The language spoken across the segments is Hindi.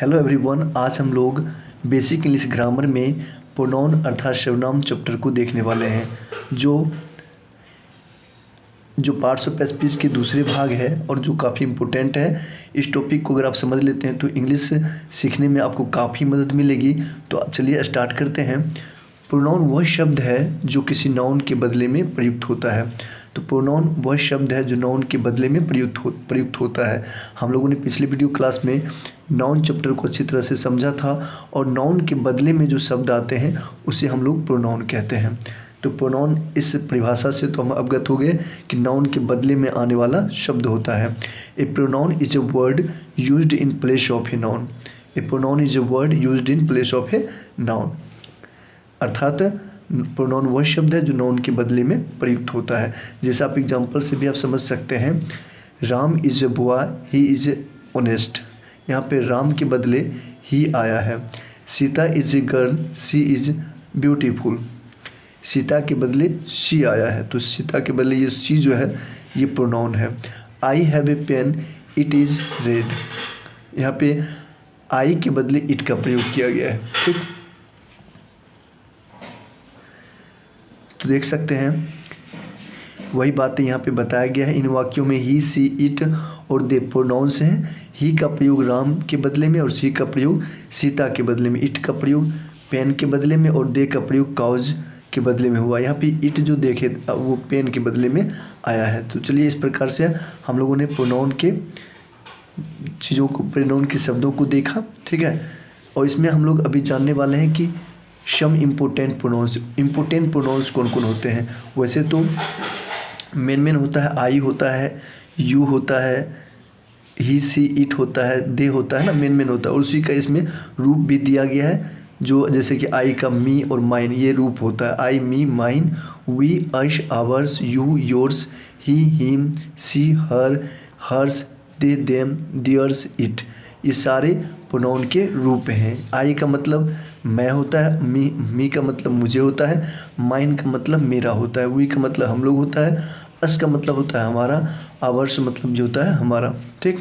हेलो एवरीवन, आज हम लोग बेसिक इंग्लिश ग्रामर में प्रोनाउन अर्थात सर्वनाम चैप्टर को देखने वाले हैं जो पार्ट्स ऑफ स्पीच के दूसरे भाग है और जो काफ़ी इम्पोर्टेंट है। इस टॉपिक को अगर आप समझ लेते हैं तो इंग्लिश सीखने में आपको काफ़ी मदद मिलेगी। तो चलिए स्टार्ट करते हैं। प्रोनाउन वह शब्द है जो किसी नाउन के बदले में प्रयुक्त होता है। तो प्रोनाउन वह शब्द है जो नाउन के बदले में प्रयुक्त होता है। हम लोगों ने पिछले वीडियो क्लास में नाउन चैप्टर को अच्छी तरह से समझा था और नाउन के बदले में जो शब्द आते हैं उसे हम लोग प्रोनाउन कहते हैं। तो प्रोनाउन इस परिभाषा से तो हम अवगत हो गए कि नाउन के बदले में आने वाला शब्द होता है। A pronoun is a word used in place of a noun. A pronoun is a word used in place of a noun, अर्थात प्रोनाउन वह शब्द है जो नाउन के बदले में प्रयुक्त होता है। जैसे आप एग्जांपल से भी आप समझ सकते हैं, Ram is a boy, he is a honest. यहाँ पे राम के बदले ही आया है। Sita is a girl, she is beautiful. Sita के बदले शी आया है, तो सीता के बदले ये शी जो है ये प्रोनाउन है। I have a pen, it is red. यहाँ पे आई के बदले इट का प्रयोग किया गया है। ठीक, तो देख सकते हैं वही बातें यहाँ पे बताया गया है। इन वाक्यों में ही, सी, इट और दे प्रोनाउंस हैं। ही का प्रयोग राम के बदले में और सी का प्रयोग सीता के बदले में, इट का प्रयोग पेन के बदले में और दे का प्रयोग काउज के बदले में हुआ। यहाँ पे इट जो देखे वो पेन के बदले में आया है। तो चलिए इस प्रकार से हम लोगों ने प्रोनाउन के चीज़ों को, प्रोनाउन के शब्दों को देखा। ठीक है, और इसमें हम लोग अभी जानने वाले हैं कि सम इम्पोर्टेंट प्रोनाउंस कौन कौन होते हैं। वैसे तो मेन होता है, आई होता है, यू होता है, ही, सी, इट होता है, दे होता है ना, मेन होता है। और उसी का इसमें रूप भी दिया गया है, जो जैसे कि आई का मी और माइन ये रूप होता है। I, me, mine, we, us, ours, you, yours, he, him, she, her, hers, they, them, theirs, it, ये सारे प्रोनाउन के रूप हैं। आई का मतलब मैं होता है, मी का मतलब मुझे होता है, माइन का मतलब मेरा होता है, वी का मतलब हम लोग होता है, अस का मतलब होता है हमारा, आवर्स मतलब जो होता है हमारा। ठीक,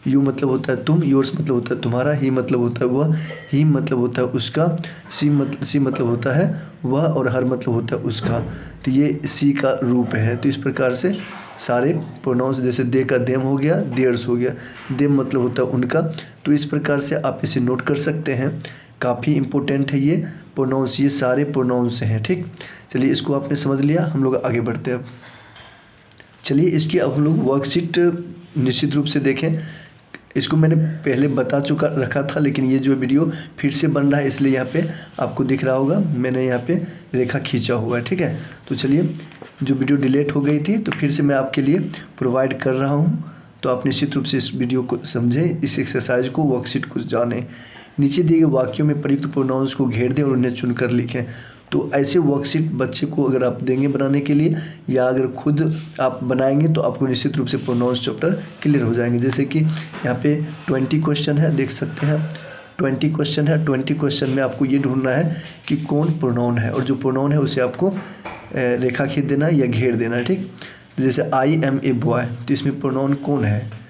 यू मतलब होता है तुम, योर्स मतलब होता है तुम्हारा, ही मतलब होता है वह, ही मतलब होता है उसका, सी मतलब होता है वह और हर मतलब होता है उसका। तो ये सी का रूप है। तो इस प्रकार से सारे प्रोनाउंस, जैसे दे का देम हो गया, देयर्स हो गया, देम मतलब होता है उनका। तो इस प्रकार से आप इसे नोट कर सकते हैं, काफ़ी इंपॉर्टेंट है ये प्रोनाउंस, ये सारे प्रोनाउंस हैं। ठीक, चलिए इसको आपने समझ लिया, हम लोग आगे बढ़ते हैं अब। चलिए इसकी अब हम लोग वर्कशीट निश्चित रूप से देखें। इसको मैंने पहले बता चुका रखा था, लेकिन ये जो वीडियो फिर से बन रहा है इसलिए यहाँ पे आपको दिख रहा होगा मैंने यहाँ पे रेखा खींचा हुआ है। ठीक है, तो चलिए, जो वीडियो डिलीट हो गई थी तो फिर से मैं आपके लिए प्रोवाइड कर रहा हूँ, तो आप निश्चित रूप से इस वीडियो को समझें, इस एक्सरसाइज को, वर्कशीट को जानें। नीचे दिए गए वाक्यों में प्रयुक्त प्रोनाउंस को घेर दें और उन्हें चुनकर लिखें। तो ऐसे वर्कशीट बच्चे को अगर आप देंगे बनाने के लिए, या अगर खुद आप बनाएंगे तो आपको निश्चित रूप से प्रोनाउंस चैप्टर क्लियर हो जाएंगे। जैसे कि यहाँ पे 20 क्वेश्चन है, देख सकते हैं 20 क्वेश्चन है। 20 क्वेश्चन में आपको ये ढूंढना है कि कौन प्रोनाउन है, और जो प्रोनाउन है उसे आपको रेखा खींच देना है या घेर देना है। ठीक, जैसे आई एम ए बॉय, तो इसमें प्रोनाउन कौन है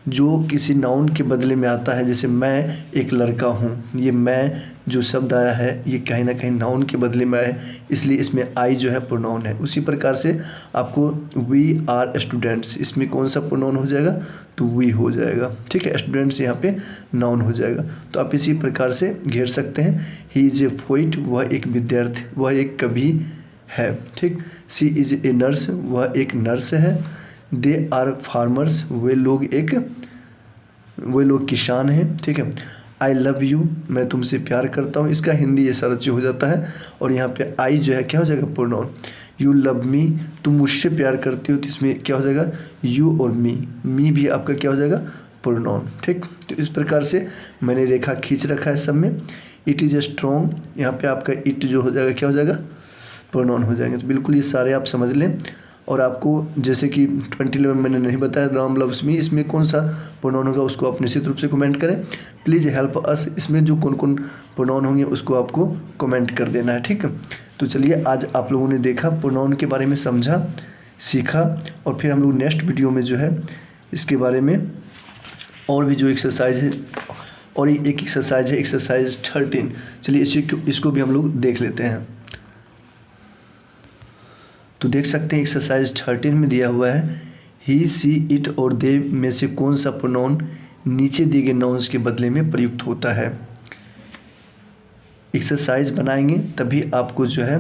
जो किसी नाउन के बदले में आता है। जैसे मैं एक लड़का हूँ, ये मैं जो शब्द आया है ये कहीं ना कहीं नाउन के बदले में आया है, इसलिए इसमें आई जो है प्रोनाउन है। उसी प्रकार से आपको वी आर स्टूडेंट्स, इसमें कौन सा प्रोनाउन हो जाएगा, तो वी हो जाएगा। ठीक है, स्टूडेंट्स यहाँ पे नाउन हो जाएगा। तो आप इसी प्रकार से घेर सकते हैं। ही इज़ ए पोइट, वह एक विद्यार्थी, वह एक कवि है। ठीक, सी इज़ ए नर्स, वह एक नर्स है। दे आर फार्मर्स, वे लोग किसान हैं। ठीक है, आई लव यू, मैं तुमसे प्यार करता हूँ, इसका हिंदी ये सारा चीज़ हो जाता है। और यहाँ पे आई जो है क्या हो जाएगा, प्रोनाउन। यू लव मी, तुम मुझसे प्यार करते हो, तो इसमें क्या हो जाएगा, यू और मी भी आपका क्या हो जाएगा, प्रोनाउन। ठीक, तो इस प्रकार से मैंने रेखा खींच रखा है सब में। इट इज़ ए स्ट्रॉन्ग, यहाँ पे आपका इट जो हो जाएगा क्या हो जाएगा, प्रोनाउन हो जाएंगे। तो बिल्कुल ये सारे आप समझ लें। और आपको जैसे कि 2011 मैंने नहीं बताया, राम लव्स मी, इसमें कौन सा प्रोनाउन होगा उसको आप निश्चित रूप से कमेंट करें। प्लीज़ हेल्प अस, इसमें जो कौन कौन प्रोनाउन होंगे उसको आपको कमेंट कर देना है। ठीक है, तो चलिए आज आप लोगों ने देखा, प्रोनाउन के बारे में समझा, सीखा, और फिर हम लोग नेक्स्ट वीडियो में जो है इसके बारे में और भी जो एक्सरसाइज है और एक एक्सरसाइज है एक्सरसाइज 13। चलिए इसको भी हम लोग देख लेते हैं। तो देख सकते हैं एक्सरसाइज 13 में दिया हुआ है ही सी इट और दे में से कौन सा प्रोनाउन नीचे दिए गए नाउन्स के बदले में प्रयुक्त होता है। एक्सरसाइज बनाएंगे तभी आपको जो है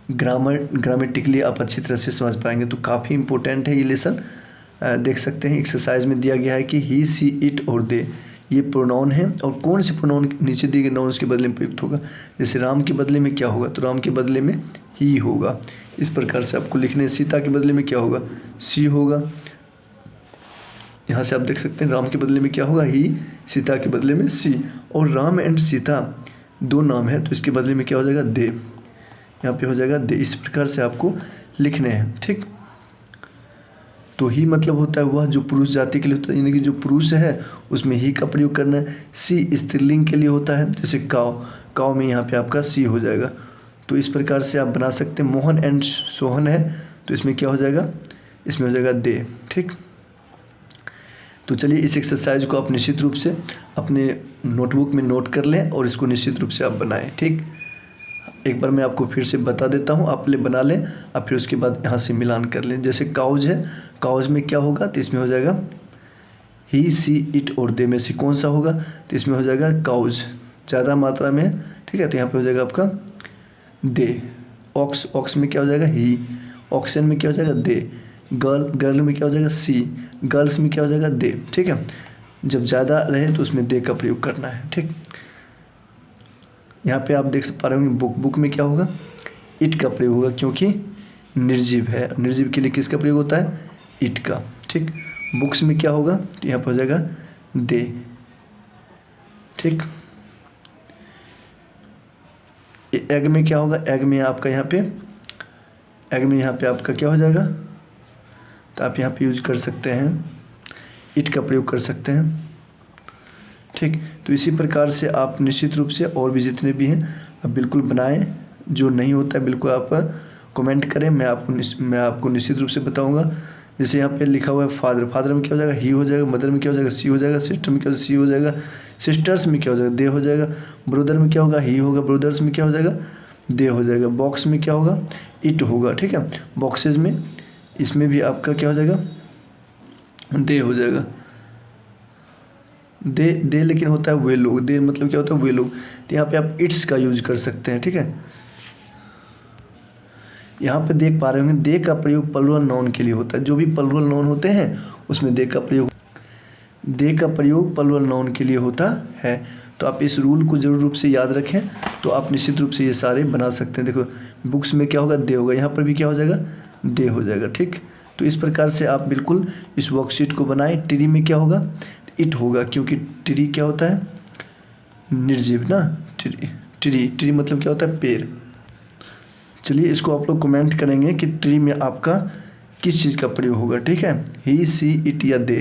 ग्रामेटिकली आप अच्छी तरह से समझ पाएंगे। तो काफ़ी इंपॉर्टेंट है ये लेसन। देख सकते हैं एक्सरसाइज में दिया गया है कि ही सी इट और दे ये प्रोनाउन है और कौन से प्रोनाउन नीचे दिए गए नाउन्स के बदले में प्रयुक्त होगा। जैसे राम के बदले में क्या होगा, तो राम के बदले में ही होगा। इस प्रकार से आपको लिखने। सीता के बदले में क्या होगा, सी होगा। यहाँ से आप देख सकते हैं राम के बदले में क्या होगा, ही। सीता के बदले में सी। और राम एंड सीता दो नाम है तो इसके बदले में क्या हो जाएगा, दे। यहाँ पे हो जाएगा दे। इस प्रकार से आपको लिखने हैं, ठीक। तो ही मतलब होता है वह जो पुरुष जाति के लिए होता है, यानी कि जो पुरुष है उसमें ही का प्रयोग करना है। सी स्त्रीलिंग के लिए होता है, जैसे काव में यहाँ पे आपका सी हो जाएगा। तो इस प्रकार से आप बना सकते हैं। मोहन एंड सोहन है तो इसमें क्या हो जाएगा, इसमें हो जाएगा दे, ठीक। तो चलिए इस एक्सरसाइज को आप निश्चित रूप से अपने नोटबुक में नोट कर लें और इसको निश्चित रूप से आप बनाएं, ठीक। एक बार मैं आपको फिर से बता देता हूँ, आप ले बना लें, आप फिर उसके बाद यहाँ से मिलान कर लें। जैसे काउज है, काउज में क्या होगा, तो इसमें हो जाएगा ही सी इट और दे में से कौन सा होगा, तो इसमें हो जाएगा काउज, ज़्यादा मात्रा में, ठीक है। तो यहाँ पे हो जाएगा आपका दे। ऑक्स में क्या हो जाएगा, ही। ऑक्सन में क्या हो जाएगा, दे। गर्ल में क्या हो जाएगा, सी। गर्ल्स में क्या हो जाएगा, दे, ठीक है। जब ज़्यादा रहे तो उसमें दे का प्रयोग करना है, ठीक। यहाँ पे आप देख पा रहे होंगे बुक में क्या होगा, इट का प्रयोग होगा क्योंकि निर्जीव है। निर्जीव के लिए किसका प्रयोग होता है, इट का, ठीक। बुक्स में क्या होगा, तो यहाँ पर हो जाएगा दे, ठीक। एग में क्या होगा, एग में आपका यहाँ पे आपका क्या हो जाएगा, तो आप यहाँ पे यूज कर सकते हैं, इट का प्रयोग कर सकते हैं, ठीक। तो इसी प्रकार से आप निश्चित रूप से और भी जितने भी हैं आप बिल्कुल बनाएं। जो नहीं होता है बिल्कुल आप कमेंट करें, मैं आपको निश्चित रूप से बताऊंगा। जैसे यहाँ पे लिखा हुआ है फादर में क्या हो जाएगा, ही हो जाएगा। मदर में क्या हो जाएगा, सी हो जाएगा। सिस्टर में क्या हो जाएगा, सी हो जाएगा। सिस्टर्स में क्या हो जाएगा, दे हो जाएगा। ब्रदर में क्या होगा, ही होगा। ब्रदर्स में क्या हो जाएगा, दे हो जाएगा। बॉक्स में क्या होगा, इट होगा, ठीक है। बॉक्सेज में इसमें भी आपका क्या हो जाएगा, दे हो जाएगा। दे लेकिन होता है वे लोग, दे मतलब क्या होता है, वे लोग। तो यहाँ पे आप इट्स का यूज कर सकते हैं, ठीक है। यहाँ पे देख पा रहे होंगे दे का प्रयोग प्लुरल नाउन के लिए होता है। जो भी प्लुरल नाउन होते हैं उसमें दे का प्रयोग प्लुरल नाउन के लिए होता है। तो आप इस रूल को जरूर रूप से याद रखें, तो आप निश्चित रूप से ये सारे बना सकते हैं। देखो बुक्स में क्या होगा, दे होगा। यहाँ पर भी क्या हो जाएगा, दे हो जाएगा, ठीक। तो इस प्रकार से आप बिल्कुल इस वर्कशीट को बनाएं। ट्री में क्या होगा, इट होगा क्योंकि ट्री क्या होता है, निर्जीव ना। ट्री मतलब क्या होता है, पेड़। चलिए इसको आप लोग कमेंट करेंगे कि ट्री में आपका किस चीज़ का प्रयोग होगा, ठीक है। ही सी इट या दे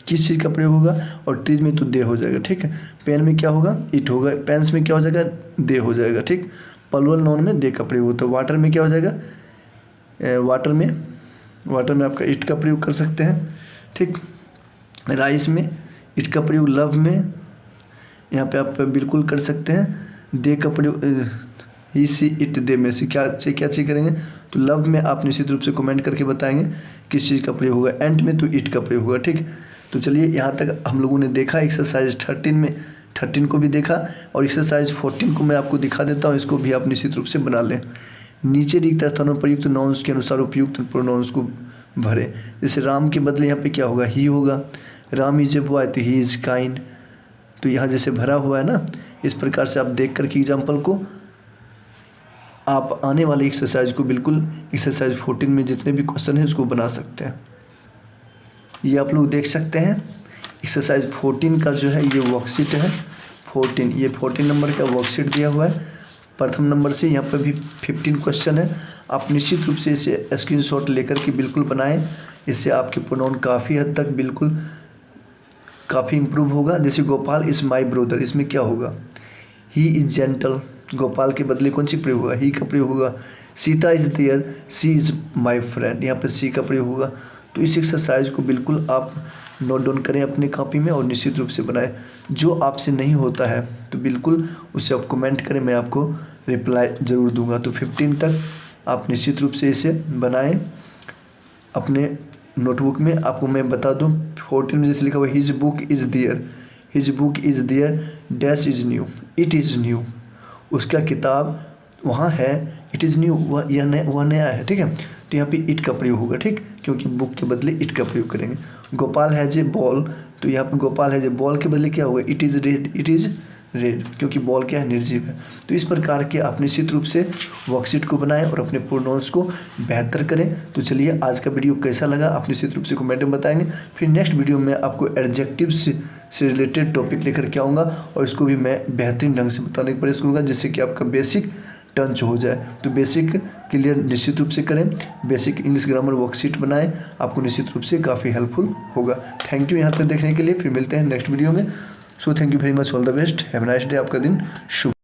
किस चीज़ का प्रयोग होगा, और ट्री में तो दे हो जाएगा, ठीक है। पेन में क्या होगा, इट होगा। पेन्स में क्या हो जाएगा, दे हो जाएगा, ठीक। प्लुरल नाउन में दे का प्रयोग होता है। वाटर में क्या हो जाएगा, वाटर में आपका इट का प्रयोग कर सकते हैं, ठीक। राइस में इट का प्रयोग। लव में यहाँ पे आप बिल्कुल कर सकते हैं दे का प्रयोग। ही सी इट दे में से क्या चीज़ करेंगे, तो लव में आप निश्चित रूप से कमेंट करके बताएंगे किस चीज़ का प्रयोग होगा। एंड में तो इट का प्रयोग होगा, ठीक। तो चलिए यहाँ तक हम लोगों ने देखा एक्सरसाइज 13 को भी देखा, और एक्सरसाइज 14 को मैं आपको दिखा देता हूँ। इसको भी आप निश्चित रूप से बना लें। नीचे रिक्त स्थानों पर प्रयुक्त नाउन्स के अनुसार उपयुक्त प्रोनाउंस को भरें। जैसे राम के बदले यहाँ पे क्या होगा, ही होगा। राम इज ए बॉय तो ही इज़ काइंड। तो यहाँ जैसे भरा हुआ है ना, इस प्रकार से आप देख करके एग्जाम्पल को आप आने वाले एक्सरसाइज को बिल्कुल एक्सरसाइज 14 में जितने भी क्वेश्चन हैं उसको बना सकते हैं। ये आप लोग देख सकते हैं एक्सरसाइज 14 का जो है ये वर्कशीट है 14। ये 14 नंबर का वर्कशीट दिया हुआ है। प्रथम नंबर से यहाँ पर भी 15 क्वेश्चन है। आप निश्चित रूप से इसे स्क्रीनशॉट लेकर के बिल्कुल बनाएं। इससे आपके प्रोनाउन काफ़ी हद तक बिल्कुल काफ़ी इम्प्रूव होगा। जैसे गोपाल इज़ माई ब्रदर, इसमें क्या होगा, ही इज़ जेंटल। गोपाल के बदले कौन सी प्रयोग होगा, ही का प्रयोग होगा। Sita is there, she is my friend, यहाँ पर सी का प्रयोग होगा। तो इस एक्सरसाइज को बिल्कुल आप नोट डाउन करें अपनी कॉपी में और निश्चित रूप से बनाएं। जो आपसे नहीं होता है तो बिल्कुल उसे आप कमेंट करें, मैं आपको रिप्लाई ज़रूर दूंगा। तो 15 तक आप निश्चित रूप से इसे बनाएं अपने नोटबुक में। आपको मैं बता दूं 14 में जैसे लिखा हुआ his book is there, his book is there, dash is new, it is new, उसका किताब वहाँ है, इट इज़ न्यू, वह नया है, ठीक है। तो यहाँ पे इट का प्रयोग होगा, ठीक, क्योंकि बुक के बदले इट का प्रयोग करेंगे। गोपाल हैज ए बॉल, तो यहाँ पे गोपाल हैज ए बॉल के बदले क्या होगा, it is red, it is red, क्योंकि बॉल क्या है, निर्जीव है। तो इस प्रकार के आप निश्चित रूप से वर्कशीट को बनाएं और अपने प्रोनाउंस को बेहतर करें। तो चलिए आज का वीडियो कैसा लगा आप निश्चित रूप से कमेंट में बताएंगे। फिर नेक्स्ट वीडियो में आपको एडजेक्टिव्स से रिलेटेड टॉपिक लेकर के आऊँगा और इसको भी मैं बेहतरीन ढंग से बताने की प्रयास करूँगा, जिससे कि आपका बेसिक टंच हो जाए। तो बेसिक क्लियर निश्चित रूप से करें, बेसिक इंग्लिश ग्रामर वर्कशीट बनाएं, आपको निश्चित रूप से काफ़ी हेल्पफुल होगा। थैंक यू यहाँ तक देखने के लिए, फिर मिलते हैं नेक्स्ट वीडियो में। So thank you very much, all the best, have a nice day, आपका दिन शुभ।